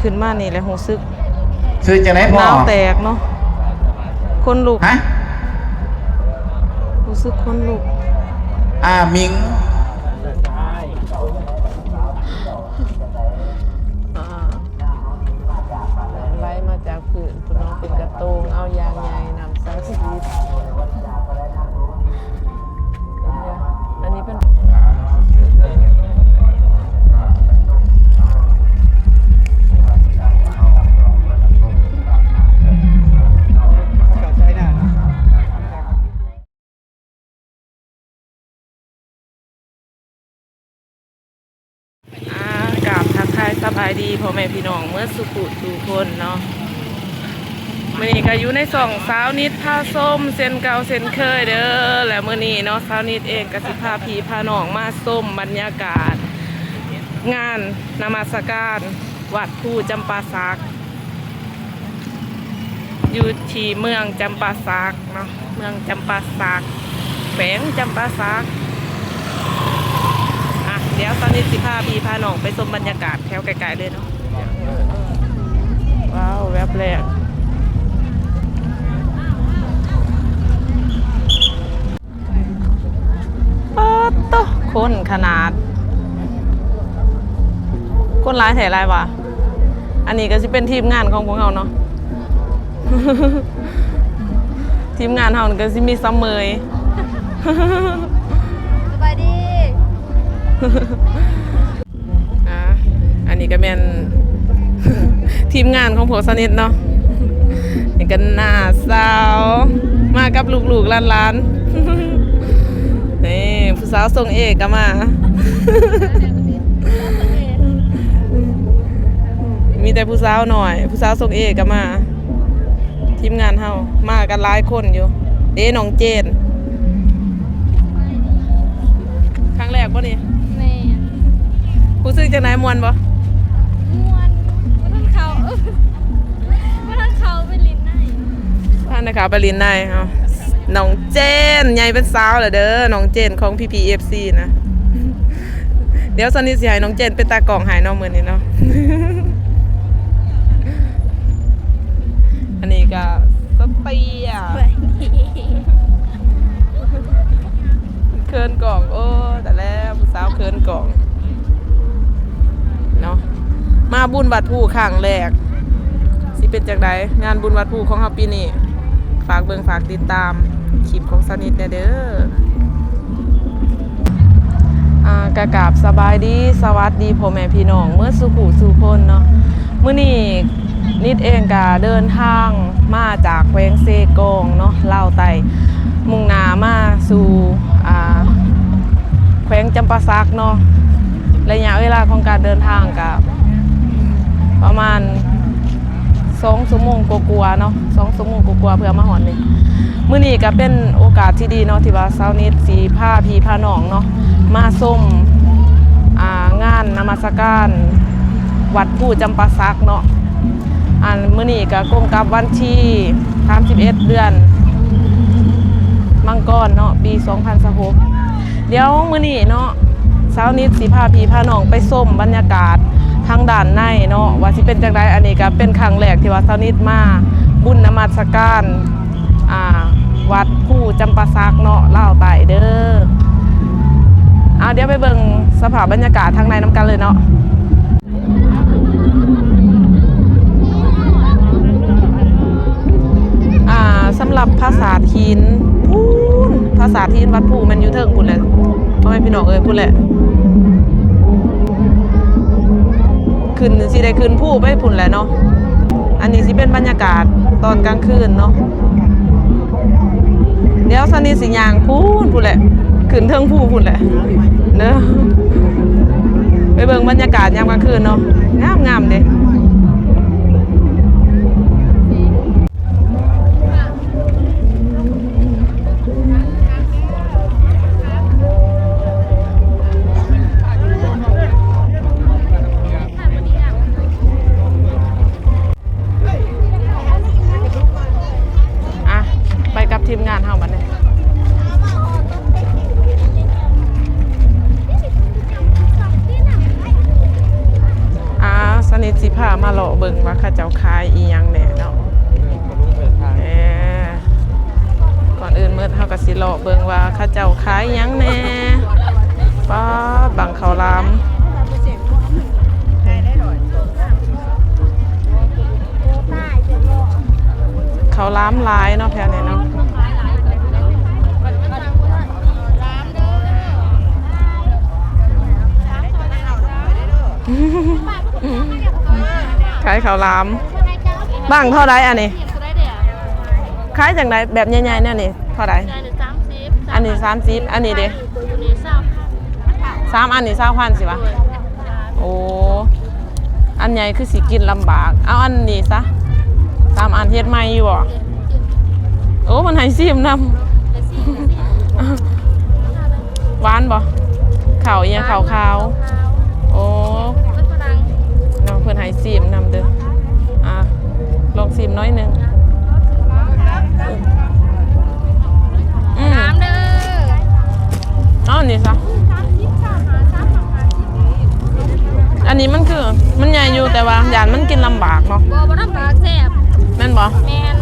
ขึ้นมานี่แหละรู้สึกซื้อจากไหนพ่อน้ำแตกเนาะคนลุกฮะรู้สึกคนลุกมิงไล่มาจากผืนพี่น้องเป็นกระโตงเอายางใหญ่นำซักชีวิตอันนี้เป็นกราบทักทายสบายดีพ่อแม่พี่น้องเมื่อสุขุดูคนเนาะมื่อนี้ก็อยู่ในสองสาวนิดผ้าส้มเส้นเก่าเส้นเคยเด้อและมื่อนี้เนาะสาวนิดเองก็สิพาพี่พาน้องมาส้มบรรยากาศงานนมัสการวัดภูจำปาสักอยู่ที่เมืองจำปาสักเนาะเมืองจำปาสักแฝงจำปาสักเดี๋ยวตอนนี้สิพาพี่พาน้องไปชมบรรยากาศแถวไกลๆเลยเนาะว้าวแวบแรกโต๊ะคนขนาดคนร้ายแถไรวะอันนี้ก็จะเป็นทีมงานของพวกเราเนาะ ทีมงานเราก็จะมีซัมเมยสบายดี อันนี้ก็เป็น ทีมงานของผมสนิทเนาะนี่ก็หน้าสาวมากับลูกๆล้านๆนี่ผู้สาวทรงเอกก็มา มีแต่ผู้สาวหน่อยผู้สาวทรงเอกก็มาทีมงานเฮามากันหลายคนอยู่เด้น้องเจนครั้งแรกป่ะนี่แม่ผู้ซื้อจากไหนมวนป่ะม่วนมันทั้งเขามันทั้งเขาไปลิ้นได้ท่านนะคะไปลินได้เอาน้องเจนใหญ่เป็นสาวเหรอเด้อน้องเจนของ PPFC นะ เดี๋ยวสันนิษฐานน้องเจนเป็นตากล่องหายน้องมือนี่เนาะ อันนี้ก็สเตียเคินกล่องโอ้แต่แล้วผู้สาวเคินกล่องเนาะมาบุญวัดภูครั้งแรกสิเป็นจากใดงานบุญวัดภูของเฮาปีนี้ฝากเบิ่งฝากติดตามคลิปของสนิทเด้อกะกราบสบายดีสวัสดีพ่อแม่พี่น้องเมื่อสุขุสู่คนเนาะมื้อนี้นิดเองก็เดินทางมาจากแขวงเซกงเนาะลาวใต้มุ่งหน้ามาสู่แขวงจำปาสักเนาะระยะเวลาของการเดินทางก็ประมาณ2 ชั่วโมงกว่าๆเนาะ2 ชั่วโมงกว่าๆเพื่อมาหอดนี่มื้อนี้ก็เป็นโอกาสที่ดีเนาะที่ว่าเช้านี้สิพาพี่พาน้องเนาะมาส้มงานนมัสการวัดภูจำปาสักเนาะมื้อนี้ก็กงกับวันที่31เดือนมังกรเนาะปี2026เดี๋ยวมื้อนี้เนาะเช้านี้สิพาพี่พาน้องไปส้มบรรยากาศทางด้านในเนาะว่าสิเป็นจังไดอันนี้ก็เป็นครั้งแรกที่ว่าเช้านี้มาบุญนมัสการวัดภูจำปาสักเนาะลาวใต้เด้อเดี๋ยวไปเบิ่งสภาพบรรยากาศทางในน้ำกันเลยเนาะสำหรับภาษาทินพูนภาษาทินวัดภูมันอยู่เทิงพูนแหละพ่อแม่พี่น้องเอ้ยพูนแหละขึ้นสิได้ขึ้นภูไปพูนแหละเนาะอันนี้สิเป็นบรรยากาศตอนกลางคืนเนาะเดี๋ยวสันนิสิยางพูนแหละขึ้นเทิงภูพูนแหละเด้อไปเบิ่งบรรยากาศยามกลางคืนเนาะงามๆเด้ทีมงานเฮาบัดนี้สนิท ามาเลาะเบิ่งว่าเขาเจ้าขายอีหยังแหน่เนาะก่อนอื่นเมื่อเฮาก็สิเลาะเบิ่งว่าเขาเจ้าขายหยังแหน่ป้าบังข้าวหลามข้าวหลามหลายเนาะแถวนี้เนาะขายข้าวหลามบ้างเท่าไรอันนี้ขายจากไหนแบบใหญ่ๆเนี่ยนี่เท่าไรอันนี้30อันนี้เด้3อันนี้20,000สิวะโอ้อันใหญ่คือสิกินลำบากเอาอันนี้ซะ3อันเฮ็ดใหม่อยู่บ่โอ้มันให้ซิมนำหวานบ่ข้าวอีหยังข้าวขาวโอ้น้องเพิ่นให้ซิมนำเด้อลองซิมน้อยนึงน้ำเด้อเอาอันนี้ซะอันนี้มันคือมันใหญ่อยู่แต่ว่าหยานมันกินลำบากเนาะบ่ลำบากแซ่บแม่นบ่แม่น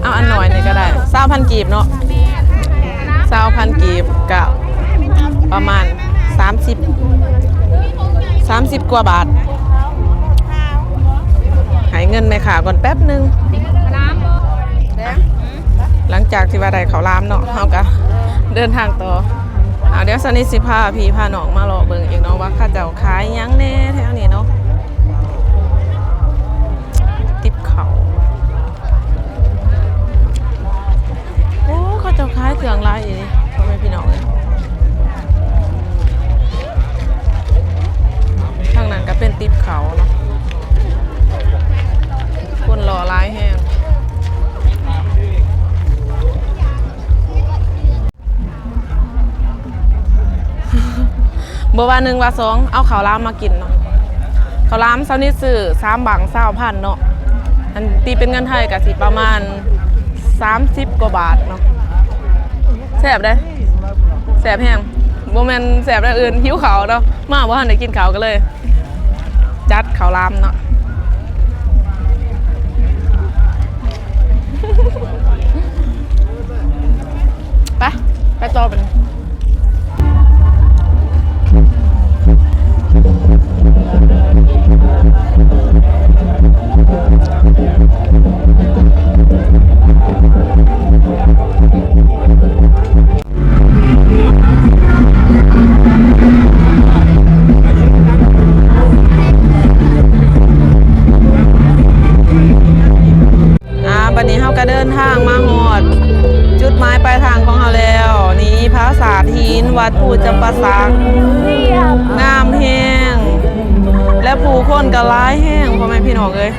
เอาอันหน่อยนี่ก็ได้20,000กีบเนาะ20,000กีบกับประมาณ30กว่าบาทหายเงินไหมค่ะก่อนแป๊บนึงหลังจากที่ว่าได้เขาวหลามเนาะเฮาก็เดินทางต่อเดี๋ยวสนิทสิพาพี่พาน้องมาเลาะเบิ่งอีกเนาะว่าเขาเจ้าขายหยังแน่แถวนี้เนาะติบเขาโอ้เขาเจ้าขายเครื่องหลายอีนี่พ่อแม่พี่น้องเอ้ยทางนั้นก็เป็นติบเขาเนาะคนรอหลายแฮงบ่ว่า1ว่า2เอาข้าวหลามมากินเนาะข้าวหลามเซานี้ซื้อ3บัง20,000เนาะอันตีเป็นเงินไทยก็สิประมาณ30กว่าบาทเนาะแซ่บเด้แซ่บแฮงบ่แม่นแซ่บอย่างอื่นหิวข้าวเนาะมาบ่ทันได้กินข้าวก็เลยจัดข้าวหลามเนาะไปต่อเป็นบัดนี้เฮาก็เดินทางมาฮอดจุดหมายปลายทางของเราแล้วนี่พระศาสตร์หินวัดภูจำปาสักงามแห้งและผู้คนก็หลายแห้งพ่อแม่พี่น้องเอ้ย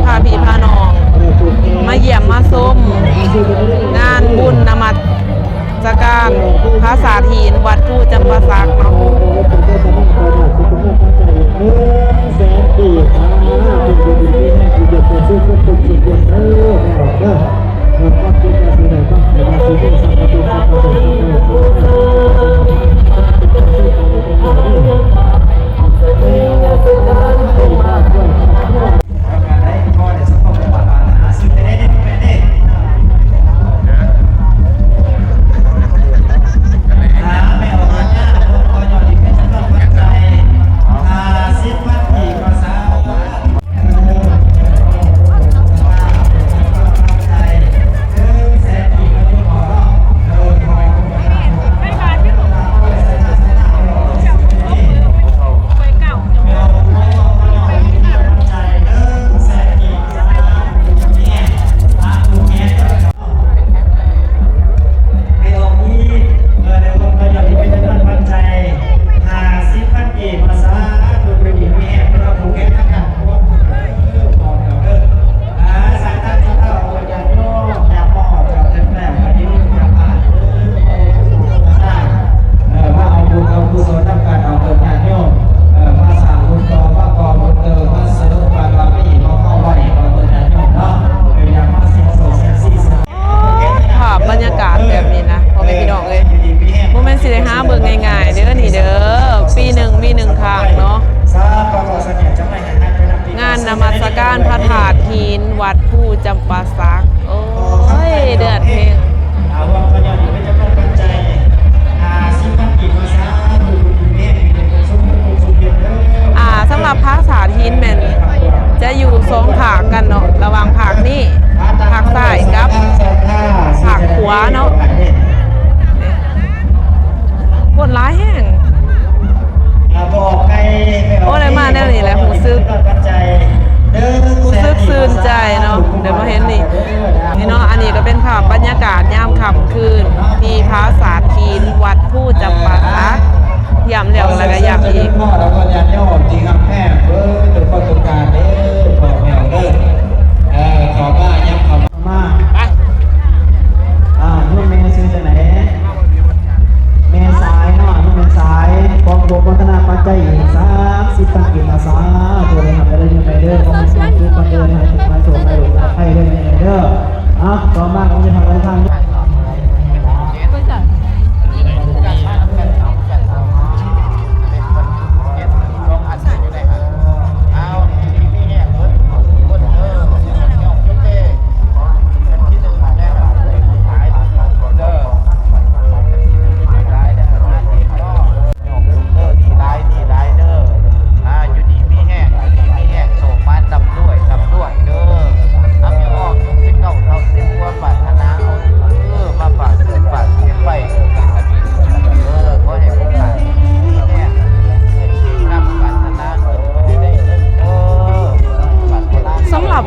พาพี่พาน้องมาเยี่ยมมาชมงานบุญนมัสการพระสาธีนวัดผู้จำปาสักเนาะนมัสการพระธาตุหินวัดผู้จำปาสักโอ้ยเดือดเพลงสำหรับพระธาตุหินแมนจะอยู่2 ผากกันเนาะระหว่างผากนี้ผากซ้ายกับผากขวาเนาะคนร้ายแห้งโอ้ได้มาแนวนี้แหละหูซึกซื่นใจเนาะเดี๋ยวมาเห็นนี่เนาะอันนี้ก็เป็นภาพบรรยากาศยามค่ำคืนที่พระสาธีนวัดผู้จำปาสักยามเหลียวแล้วก็ยามอีกพ่อเราก็ยันย่อจริงครับแม่โดยข้อต้องการขอแมวขอบ้ายับขอมานุ่มเมย์ซื้อจากไหนเมย์สายเนาะนุ่มเมย์สายกองบุญพัฒนาปัจจัย30 ปัจจัยสาตัวเลยทำได้ยังไงเด้อขอมาซื้อปัจจัยให้ทุกท่านโชคให้ลูกให้ได้ยังไงเด้อต่อมาผมจะทำอะไรทาง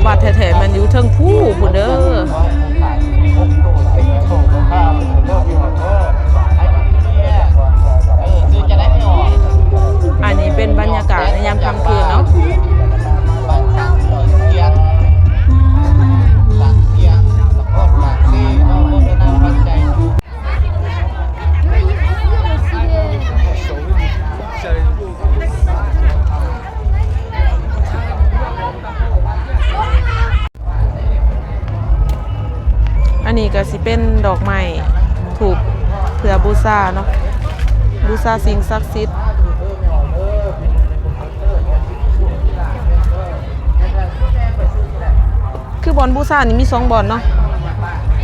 วัดแท้ๆมันอยู่เทิงผู้ผู้เด้ออันนี้เป็นบรรยากาศในยามค่ำคืนเนาะอันนี้ก็สิเป็นดอกไม้ถูกเพื่อบูชาเนาะบูชาสิ่งศักดิ์สิทธิ์คือบอนบูชานี่มี2 บอนเนาะ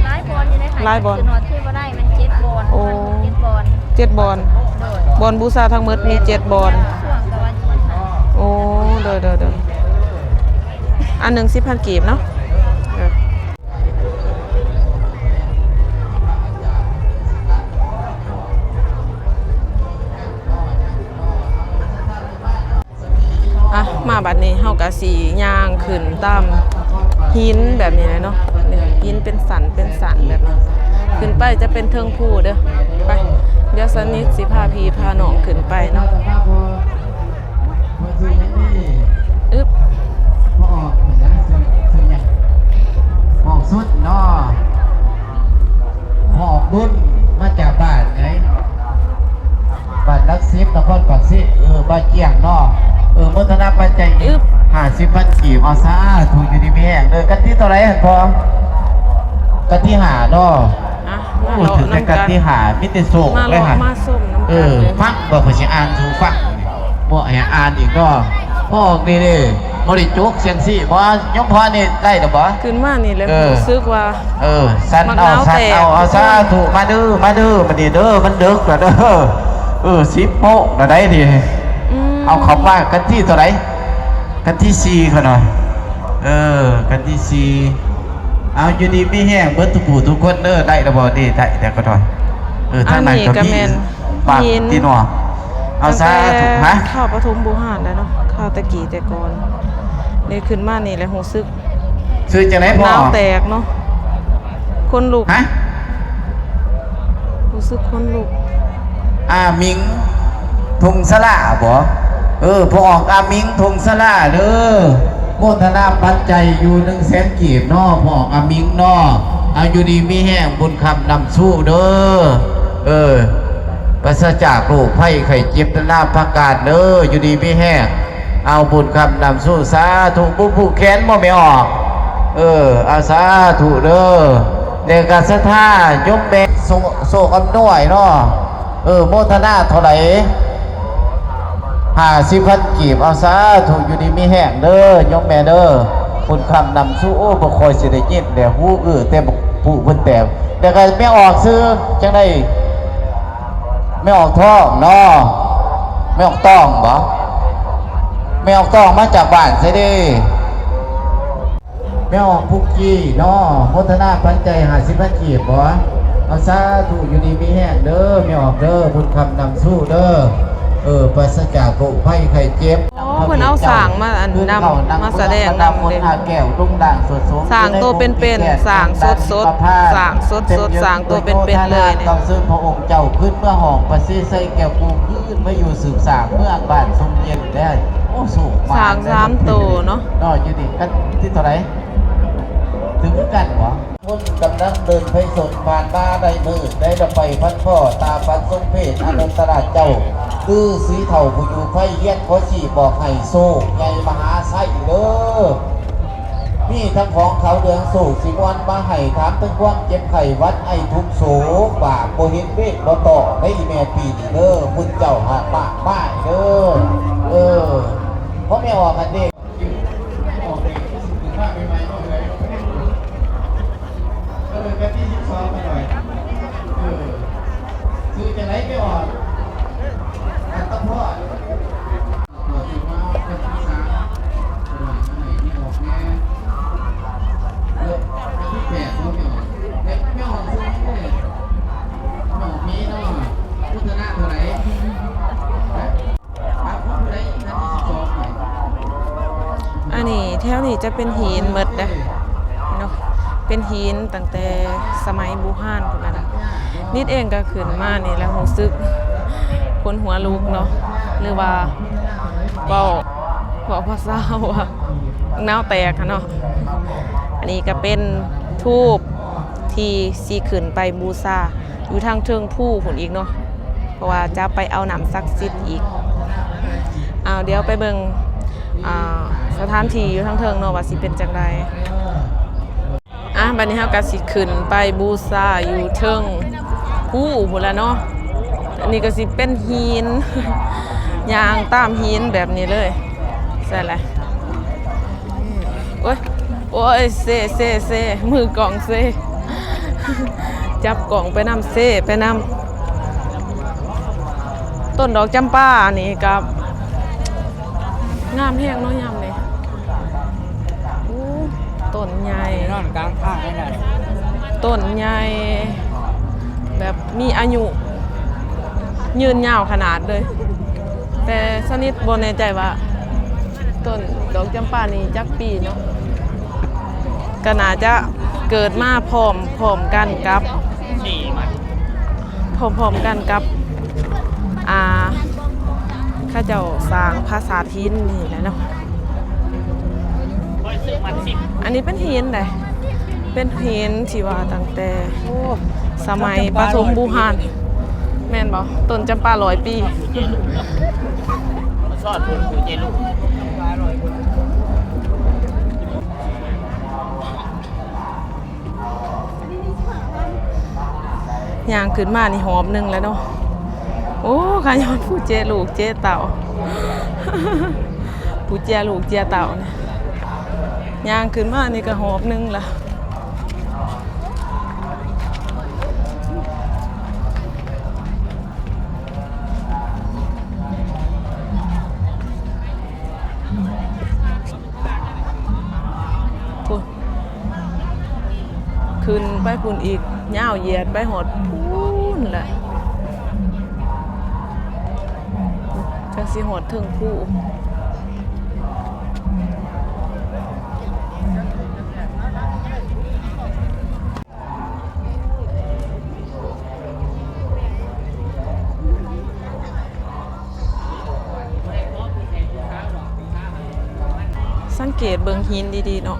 หลายบอนอยู่ในหายคือนอดที่บ่ได้มัน7 บอนโอ้7 บอนบอนบูชาทั้งหมดมี7 บอนโอ้เด้ออันหนึ่ง10,000 กีบเนาะมาบัดนี้เฮาก็สิย่างขึ้นตามหินแบบนี้เนาะหินเป็นสันแบบนี้ขึ้นไปจะเป็นเทิงภูเด้อไปเดี๋ยวสนิทสิพาพี่พาน้องขึ้นไปเนาะ ทุนมาจากบ้านไงบ้านนักซิฟนครปักซิบ้านเกี่ยงเนาะมณฑลปัจจัยอีก50,000 กีบเอาซะถูกอยู่ดีมีแห้งเลยกันที่เท่าไหร่พอกันที่หาเนาะ อ่ะ โอ้ มาเลาะ ถึงแต่ น้ำ กั กัน น ที่หามิเตโศก มา เลย เลาะ ฮะ มาส้มน้ำกันเลย ฟังบอกเขาสิอ่านถูฟังบ่ให้อ่านอีกเนาะพ่อออกนี่เด้บ่ได้จุกเสียงซี่บ่ยมพรนี่ได้ดอกบ่ ขึ้นมานี่เลย เออ รู้สึกว่า สันเอาสันเอาซะถูกมาดื้อมันนี่เด้อมันดึกแล้วเด้อ10 โมงแล้วได้ดิ เอาคำว่ากันที่เท่าไหร่กันที่4เขาหน่อยกันที่4เอาอยู่ดีไม่แห้งเบิดทุกผู้ทุกคนเด้อได้ดอกบ่ดีได้แต่ก็หน่อยทางนั้นก็มีปากที่หนอเอาซะถูกฮะ ข้าวปฐมบูหารแล้วเนาะข้าวตะกี้แต่ก่อนนี่ขึ้นมานี่แหละรู้สึก ซื้อจากไหนพ่อ น้ำแตกเนาะคนลุก ฮะ รู้สึกคนลุก มิงทงสละบ่พอออกมิงทงสละเด้อโมทนาปัจจัยอยู่100,000 กีบเนาะพอออกมิงเนาะเอาอยู่ดีมีแห้งบุญคำนำสู้เด้อปราศจากโรคภัยไข้เจ็บนาประกาศเด้ออยู่ดีมีแห้งเอาบุญคำนำสู้สาธุผู้แขนบ่ไม่ออกเอาสาธุเด้อเดกาสะท่ายมเบโซกำน้อยเนาะโมทนาเท่าไหร่50,000 กีบเอาซะถูกอยู่ดีมีแห้งเด้อยมแม่เด้อคุณคำนำสู้บ่คอยสิได้ยินแต่ฮู้แต่ผู้เพิ่นแต่แต่ก็ไม่ออกซื้อจังได๋ไม่ออกท้องเนาะไม่ออกต้องบ่ไม่ออกต้องมาจากบ้านใช่ดิไม่ออกพุกกี้เนาะโมทนาปัจจัย50,000 กีบบ่เอาซะถูกอยู่ดีมีแห้งเด้อไม่ออกเด้อคุณคำนำสู้เด้อปราศจากโรคภัยไข้เจ็บ อ๋อเพิ่นเอาสร้างมาอันนำมาแสดงนำเด้ แก้วรุ่งด่างสดสม สร้างตัวเป็นๆสร้างสดๆสร้างสดๆสร้างตัวเป็นๆเลยเนี่ย ต้องซื้อพระองค์เจ้าขึ้นเมื่อห้องประสิทธิ์ใส่แก้วปูขึ้นมาอยู่สืบสางเมื่อบ้านทรงเย็นได้โอ้สูง สร้าง3ตัวเนาะ นอกอยู่ดิกันที่เท่าไหร่ถึงกันหรอมุ่นกำลังเดินไปสดผ่านมาได้มือได้ดอกไปพันพ่อตาพันทรงเพศอนันตราชเจ้าคือสีเถ่าผู้อยู่ไฟเฮียนขอฉีบอกให้โซ่ใหญ่มหาไส้เด้อนี่ทั้งของเขาเดืองโซ่สิวันมาให้ถามถึงความเจ็บไข้วัดไอทุกโสบาปโบเห็นเวทบ่ต่อได้แม่ปีนี่เด้อคุณเจ้าหาปากป้ายเด้อเพราะไม่ออกกันเด็กออกเด็กถึงมากใหม่ๆก็เลยกันที่12ไปหน่อยคือจะไหนไม่ออกกันต้องพ่อถือว่าเป็นภาษาไหนไม่ออกแน่กันที่8ก็ไม่ออกไม่ออกซื้อไม่ออกมีเนาะพุทธนาตัวไหนพุทธไหนกันที่12 อันนี้แถวนี้จะเป็นหินหมดเด้อเนาะเป็นหินตั้งแต่สมัยบูฮานพุ่นน่ะนิดเองก็ขึ้นมานี่แล้วรู้สึกคนหัวลุกเนาะหรือว่าเว้าภาษาว่าหนาวแตกค่ะเนาะอันนี้ก็เป็นทูปที่สิขึ้นไปบูชาอยู่ทางเชิงผู้พุ่นอีกเนาะเพราะว่าจะไปเอาน้ำศักดิ์สิทธิ์อีกเดี๋ยวไปเบิ่งสถานที่อยู่ทางเทิงเนาะว่าสิเป็นจังไดบัดนี้เฮาก็สิขึ้นไปบูชาอยู่เทิงผู้พุ่นละเนาะอันนี้ก็สิเป็นหิน ยางตามหินแบบนี้เลยใช่แหละโอ้ยเซมือกล่องเซ จับกล่องไปนำเซไปนำต้นดอกจำปานี่กับงามแห้งเนาะยามเลยต้นใหญ่ นอนกลางทางนี่แหละ ต้นใหญ่แบบมีอายุยืนยาวขนาดเลย แต่สนิทบนในใจว่าต้นดอกจำปานี่จักปีเนาะก็น่าจะเกิดมาพร้อมกันกับพร้อมกันกับข้าเจ้าสร้างภาษาทินนี่แหละเนาะอันนี้เป็นหินเลยเป็นหินที่ว่าตั้งแต่ สมัยปฐมบูหานแม่นบ่ต้นจำปา100 ปี ซอดคุณปู่เจลูก ย่างขึ้นมานี่หอบหนึงแล้วเนาะโอ้ขายอนผู้เจลูกเจเต่า ผู้เจลูกเจเต่าเนี่ยย่างขึ้นมานี่ก็หอบหนึงละขึ้นไปพุ่นอีกย่าวเหยียดไปหดพุ่นแหละจังสิหดถึงผู้สังเกตเบิ่งหินดีๆเนาะ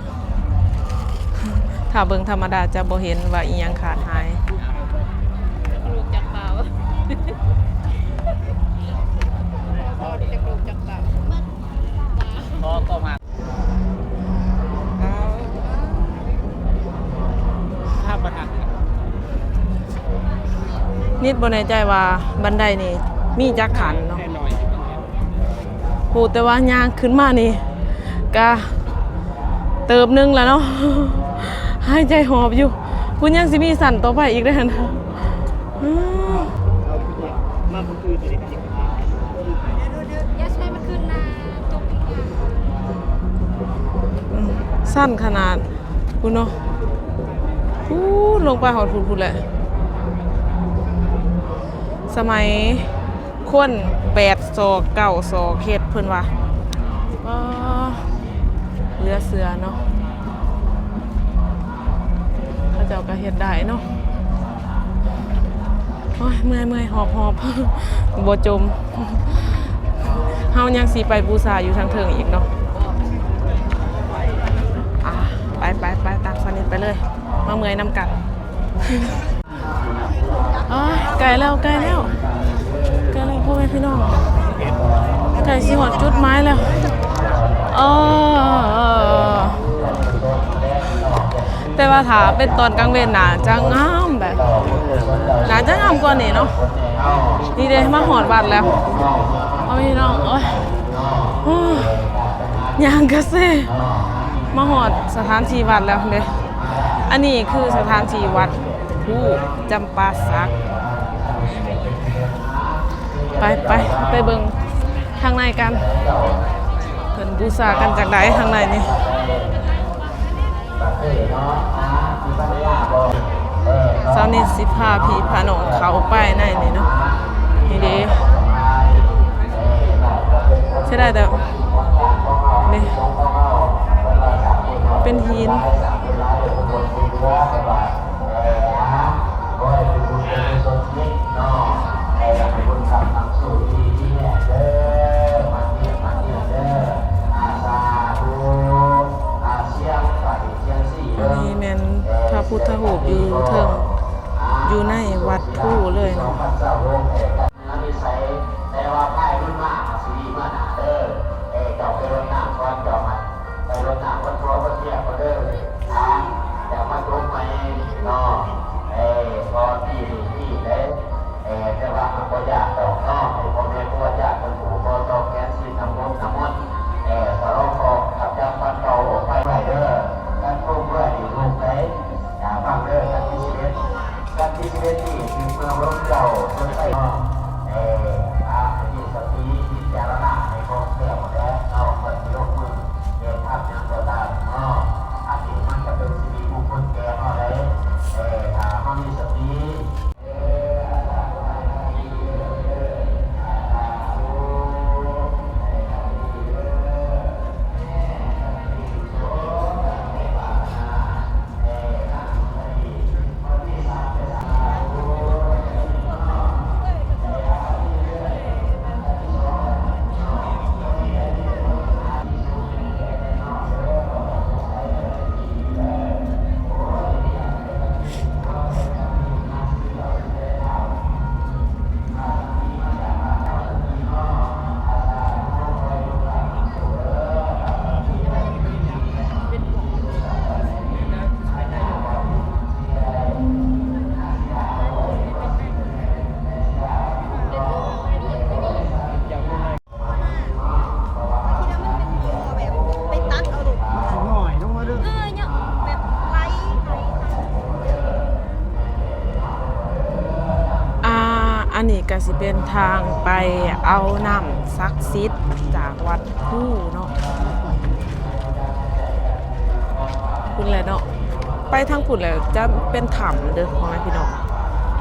ถ้าเบิ่งธรรมดาจะบ่เห็นว่าอีหยังขาดหายลูกจักเปล่าลูกจักเปล่า ก็มาภาพประทับ นิดบ่แน่ใจว่าบันไดนี่มีจักขันเนาะโหแต่ว่าย่างขึ้นมานี่ก็เติบนึงแล้วเนาะหายใจหอบอยู่คุณยังสิมีสั่นต่อไปอีกได้อนะอย่าใช้มันขึ้นนาตกอีกอย่าง สั้นขนาดคุณเนาะลงไปหอดพูดแหละสมัยคน8 ศอก 9 ศอกเฮ็ดเพิ่นว่าเรือเสือเนาะเขาเจ้าก็เฮ็ดได้เนาะโอ้ยเมื่อยหอบบ่จมเฮายังสิไปบูชาอยู่ทางเทิงอีกเนาะไปตามสนิทไปเลยมาเมื่อยนำกันไกลแล้วพ่อแม่พี่น้องไกลสิหอดจุดไม้แล้วแต่ว่าถ้าเป็นตอนกลางเว้นน่าจะงามแบบน่าจะงามกว่านี้เนาะนี่เด้มาหอดวัดแล้วพ่อแม่พี่น้องยางกระเซมาหอดสถานที่วัดแล้วเด้อันนี้คือสถานที่วัดผู้จำปาสักไปเบิ่งทางในกันเพิ่นบูชากันจากใดทางในนี่เจ้านี่สิพาพี่พาน้องเขาไปในนี่เนาะนี่เด้ใช่ได้แต่นี่เป็นหินนี่แม่นพระพุทธรูปอยู่เทิงอยู่ในวัดผู้เลยเนาะ ก็สิเป็นทางไปเอาน้ำศักดิ์สิทธิ์จากวัดผู้เนาะคุณแหละเนาะไปทางคุณแล้วจะเป็นถ้ำเด้อพ่อแม่พี่น้อง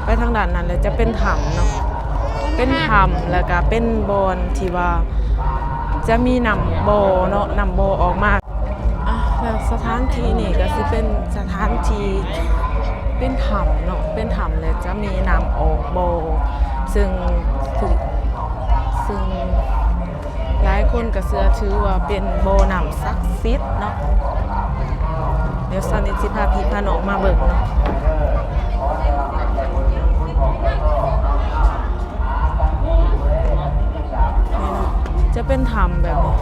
ไปทางด้านนั้นแล้วจะเป็นถ้ำเนาะเป็นถ้ำแล้วก็เป็นบอนที่ว่าจะมีน้ำบ่อเนาะน้ำบ่อออกมาแล้วสถานที่นี่ก็สิเป็นสถานที่เป็นถ้ำเนาะเป็นถ้ำเลยจะมีน้ำออกบ่อซึ่งหลายคนก็เชื่อถือว่าเป็นบ่อน้ำศักดิ์สิทธิ์เนาะเดี๋ยวสันนิษฐานพี่พาน้องมาเบิ่งเนาะจะเป็นถ้ำแบบนี้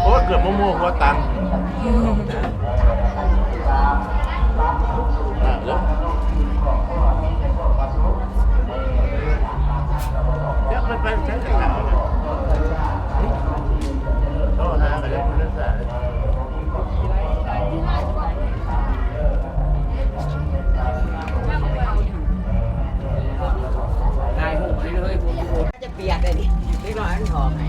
โอ้เกือบมั่วหัวตังแล้วเดี๋ยวมันเป็นเส้นขาวเลยโอ้หากันเลยมันนั่นแหละจะเปียกเลยดินิดหน่อยมันหอมไง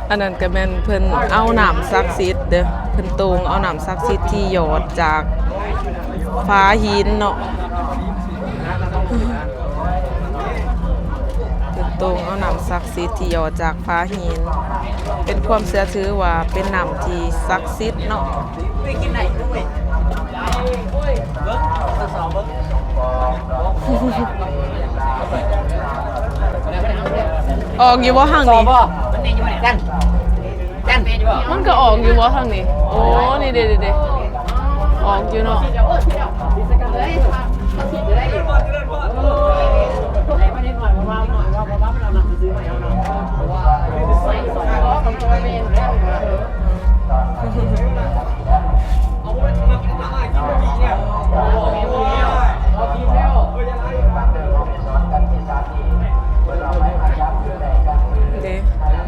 อันนั้นก็แม่นเพิ่นเอาน้ำศักดิ์สิทธิ์เด้อเพิ่นตรงเอาน้ำศักดิ์สิทธิ์ที่หยอดจากฟ้าหินเนาะเพิ่นตรงเอาน้ำศักดิ์สิทธิ์ที่หยอดจากฟ้าหินเป็นความเชื่อถือว่าเป็นน้ำที่ศักดิ์สิทธิ์เนาะออกอยู่บ่ทางนี้มันก็ออกอยู่บ่ทางนี้โอ้นี่เด้ออกอยู่เนาะ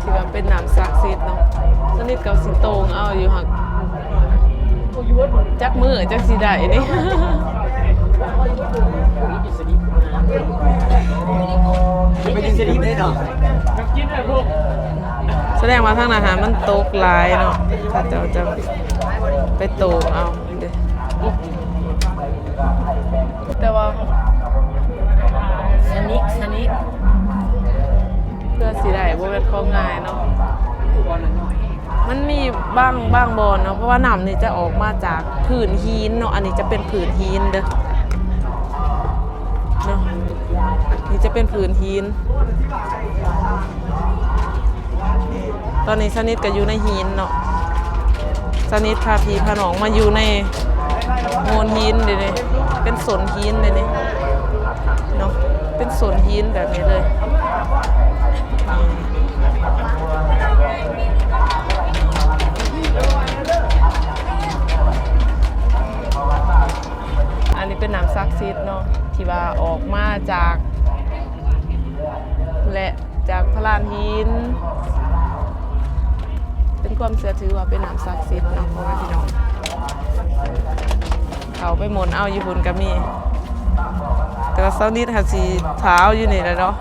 ที่ว่าเป็นน้ำศักดิ์สิทธิ์เนาะสนิทกับสิโตงเอาอยู่หักจักมือจักสิได้นี่แสดงว่าทางอาหารมันตกหลายเนาะถ้าเจ้าจะไปโตงเอาเด้แต่ว่าสนิทเพื่อสิได้บ่เป็นของง่ายเนาะมันมีบ้างบอนเนาะเพราะว่าน้ำนี่จะออกมาจากผืนหินเนาะอันนี้จะเป็นผืนหินเด้อเนาะนี่จะเป็นผืนหินตอนนี้สนิทก็อยู่ในหินเนาะสนิทพาพี่พาน้องมาอยู่ในโงนหินเด้นี่เป็นสนหินเด้นี่เนาะเป็นสนหินแบบนี้เลยอันนี้เป็นน้ำศักดิ์สิทธิ์เนาะที่ว่าออกมาจากและจากพระลานหินเป็นความเชื่อถือว่าเป็นน้ำศักดิ์สิทธิ์เนาะพ่อแม่พี่น้องเขาไปหมุนเอาอยู่พุ่นก็มีแต่ว่าเสาร์นิดหาสีเท้าอยู่นี่แหละเนาะ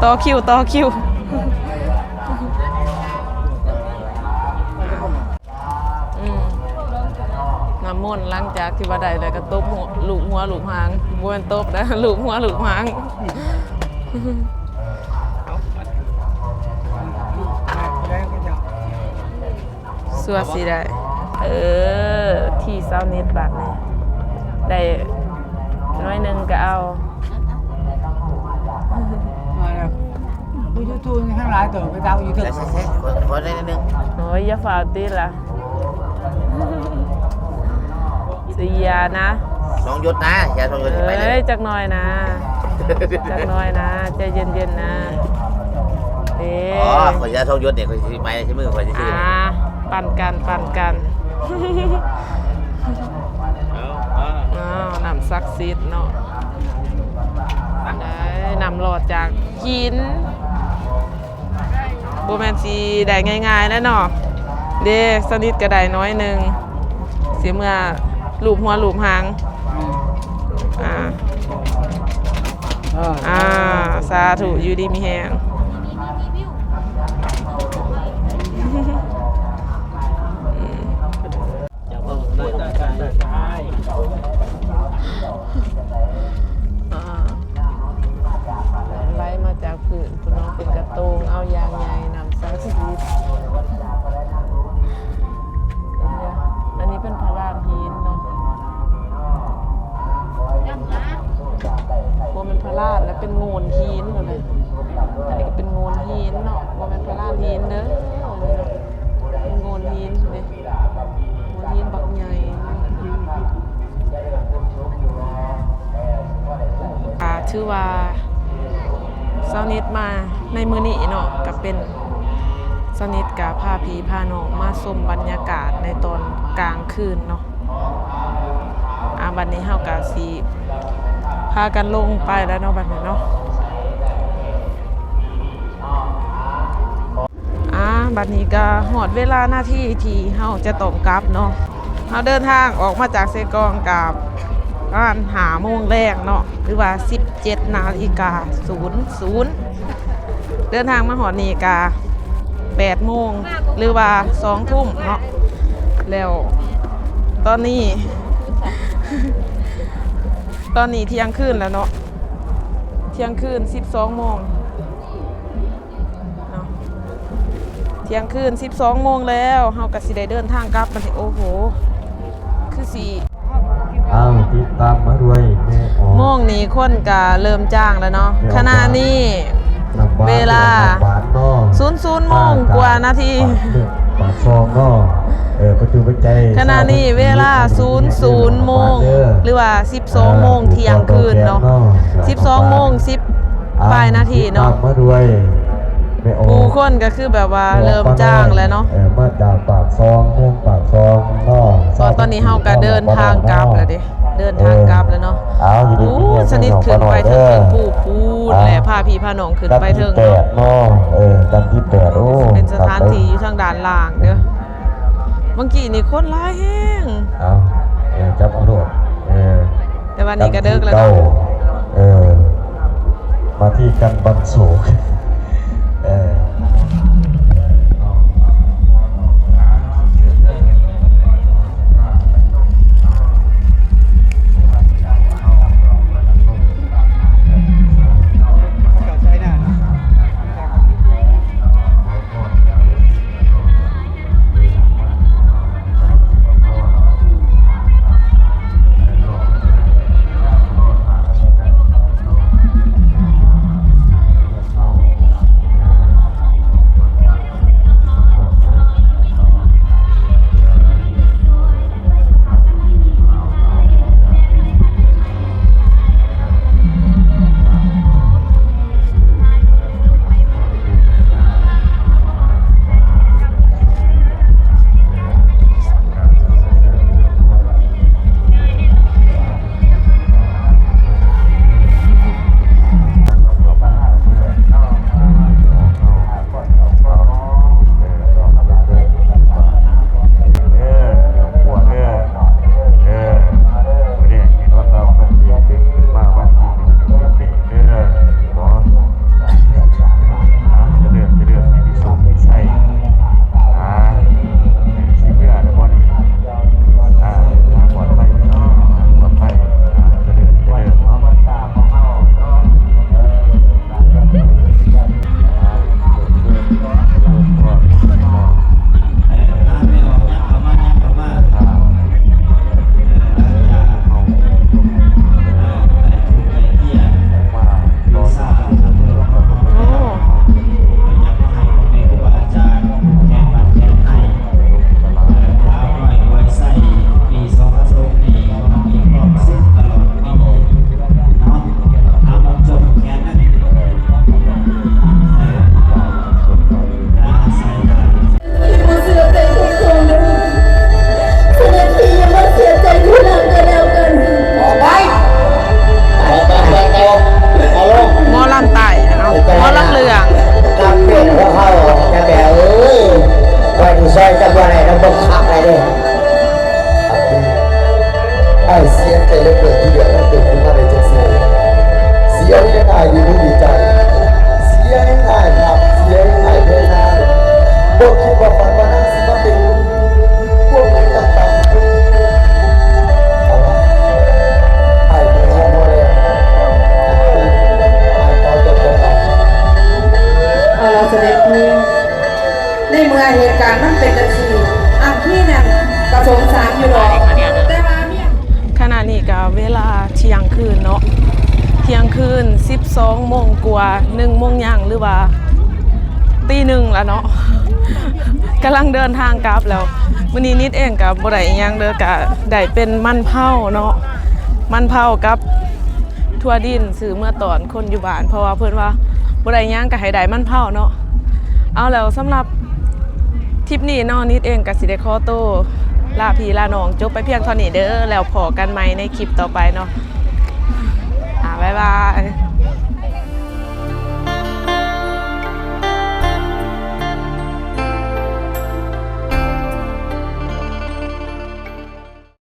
ต่อคิวน้ำมนต์หลังจากที่ว่าได้เลยก็ตบลูกหัวลูกหางบวนตบนะลูกหัวลูกหางสัวสิได้ที่เสาร์นิดบาทนี่ได้น้อยหนึ่งก็เอาผู้ยูทูบข้างหลังตัวไปดาวยูทูบขอได้นิดนึง โอ้ยอย่าฝ่าตีล่ะเสียนะ 2 หยดนะอย่า2 หยดไปเลย จักหน่อยนะใจเย็นๆนะอ๋อขออย่า2 หยดเด็กขอสิไปใช้มือขอสิซื้อ ปั่นกันอ้าวน้ำซักซิดเนาะได้นำหลอดจากหินโบแมนซีได้ง่ายๆแล้วเนาะเด้สนิทก็ได้น้อยหนึ่งเสียเมื่อลูบหัวลูบหางสาธุอยู่ดีมีแหงไล่มาจากผืนคุณน้องเป็นกระโตงเอายางใหญ่นำซักซีดอันนี้เป็นพระราชหินเนาะว่ามันพระราชและเป็นโงนหินเลยอันนี้ก็เป็นโงนหินเนาะว่ามันพระราชหินเด้อเป็นโงนหินเลยโงนหินบักใหญ่ชื่อว่าเซานิดมาในมือนี้เนาะก็เป็นเซานิดกับพาพี่พาน้องมาชมบรรยากาศในตอนกลางคืนเนาะบัดนี้เฮาก็สิพากันลงไปแล้วเนาะบัดนี้เนาะบัดนี้ก็หอดเวลาหน้าที่ที่เฮาจะต้องกลับเนาะเฮาเดินทางออกมาจากเซกองกับประมาณ5 โมงแรกเนาะหรือว่า 17:00 น. เดินทางมาหอดนี่กา8 โมงหรือว่า2 ทุ่มเนาะแล้วตอนนี้ เที่ยงคืนแล้วเนาะเที่ยงคืน12 โมงเนาะเที่ยงคืน12 โมงแล้วเฮาก็สิได้เดินทางกลับบัดนี้โอ้โหคือสิติดตามมาด้วยแม่โมงนี้คนก็เริ่มจ้างแล้วเนาะขณะนี้เวลา00 โมงกว่านาทีปากซองก็ประตูปัจจัยขณะนี้เวลา00 โมงหรือว่า12 โมงเที่ยงคืนเนาะ12 โมง10 ปลายนาทีเนาะมาด้วยผู้คนก็คือแบบว่าเริ่มจ้างแล้วเนาะมาจากปากซองมุ่งปากซองเนาะตอนนี้เฮาก็เดินทางกลับแล้วดิเดินทางกลับแล้วเนาะสนิทขึ้นไปถึงผู้พูดและพาพี่พาน้องขึ้นไปถึงเนาะกันที่8โอ้เป็นสถานที่อยู่ทางด้านล่างเด้อบางกี้นี่คนหลายแฮงจับเอาโลดแต่วันนี้ก็เดิกแล้วมาที่กันบันโศก เราเสด็จพี่ในเมื่อเหตุการณ์มันเป็นจังซี่อันที่นั่นก็สงสารอยู่หรอกแต่ว่าเมีย ขณะนี้ก็เวลาเที่ยงคืนเนาะเที่ยงคืน12โมงกว่า1โมงย่างหรือว่าตีหนึ่งแล้วเนาะ กำลังเดินทางกลับแล้วมื้อนี้นิดเองกับบ่ได้อิหยังเด้อก็ได้เป็นมันเผาเนาะมันเผากับทั่วดินซื้อเมื่อตอนคนอยู่บ้านเพราะว่าเพิ่นว่าบ่ได้อิหยังก็ให้ได้มันเผาเนาะเอาแล้วสำหรับทริปนี้เนาะนิดเองก็สิได้ขอตัวลาพี่ลาน้องจบไปเพียงเท่านี้เด้อแล้วพอกันใหม่ในคลิปต่อไปเนาะ